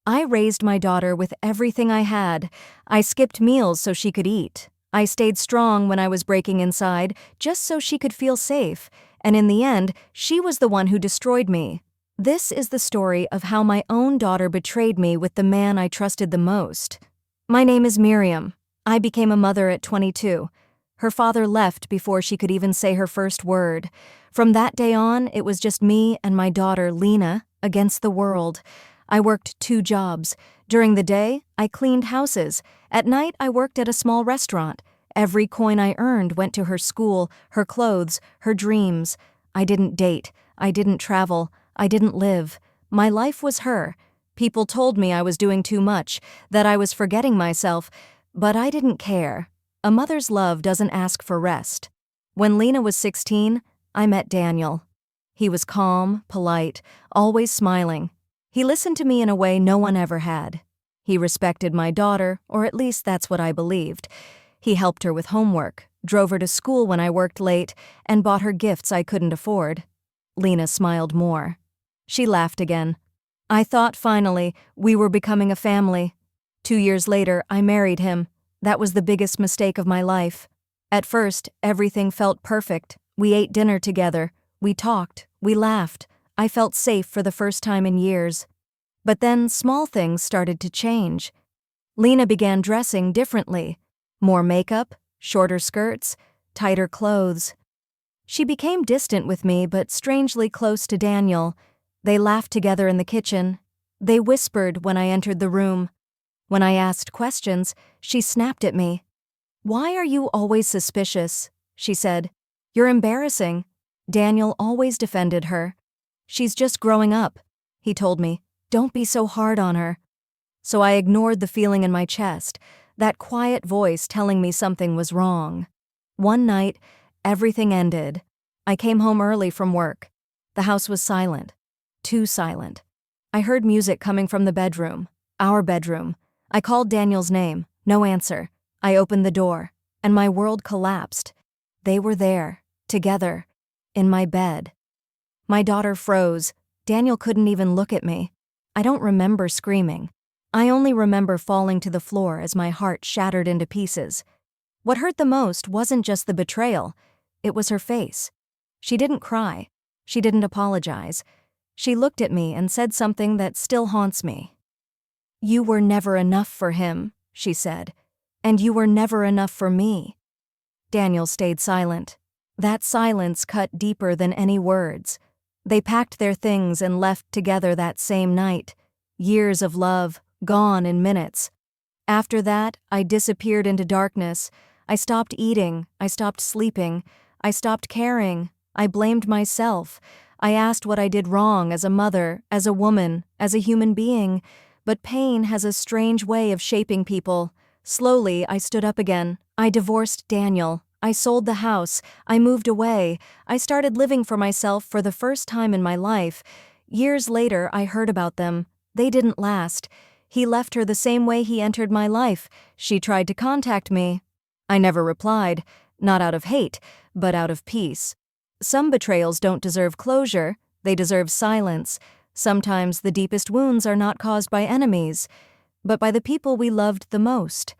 I raised my daughter with everything I had. I skipped meals so she could eat. I stayed strong when I was breaking inside, just so she could feel safe. And in the end, she was the one who destroyed me. This is the story of how my own daughter betrayed me with the man I trusted the most. My name is Miriam. I became a mother at 22. Her father left before she could even say her first word. From that day on, it was just me and my daughter, Lena, against the world. I worked 2 jobs. During the day, I cleaned houses. At night, I worked at a small restaurant. Every coin I earned went to her school, her clothes, her dreams. I didn't date. I didn't travel. I didn't live. My life was her. People told me I was doing too much, that I was forgetting myself, but I didn't care. A mother's love doesn't ask for rest. When Lena was 16, I met Daniel. He was calm, polite, always smiling. He listened to me in a way no one ever had. He respected my daughter, or at least that's what I believed. He helped her with homework, drove her to school when I worked late, and bought her gifts I couldn't afford. Lena smiled more. She laughed again. I thought finally we were becoming a family. 2 years later, I married him. That was the biggest mistake of my life. At first, everything felt perfect. We ate dinner together. We talked. We laughed. I felt safe for the first time in years. But then small things started to change. Lena began dressing differently. More makeup, shorter skirts, tighter clothes. She became distant with me, but strangely close to Daniel. They laughed together in the kitchen. They whispered when I entered the room. When I asked questions, she snapped at me. "Why are you always suspicious?" she said. "You're embarrassing." Daniel always defended her. "She's just growing up," he told me. "Don't be so hard on her." So I ignored the feeling in my chest, that quiet voice telling me something was wrong. One night, everything ended. I came home early from work. The house was silent. Too silent. I heard music coming from the bedroom, our bedroom. I called Daniel's name. No answer. I opened the door, and my world collapsed. They were there, together, in my bed. My daughter froze. Daniel couldn't even look at me. I don't remember screaming. I only remember falling to the floor as my heart shattered into pieces. What hurt the most wasn't just the betrayal. It was her face. She didn't cry. She didn't apologize. She looked at me and said something that still haunts me. "You were never enough for him," she said, "and you were never enough for me." Daniel stayed silent. That silence cut deeper than any words. They packed their things and left together that same night. Years of love, gone in minutes. After that, I disappeared into darkness. I stopped eating. I stopped sleeping. I stopped caring. I blamed myself. I asked what I did wrong as a mother, as a woman, as a human being. But pain has a strange way of shaping people. Slowly, I stood up again. I divorced Daniel. I sold the house. I moved away. I started living for myself for the first time in my life. Years later, I heard about them. They didn't last. He left her the same way he entered my life. She tried to contact me. I never replied, not out of hate, but out of peace. Some betrayals don't deserve closure. They deserve silence. Sometimes the deepest wounds are not caused by enemies, but by the people we loved the most.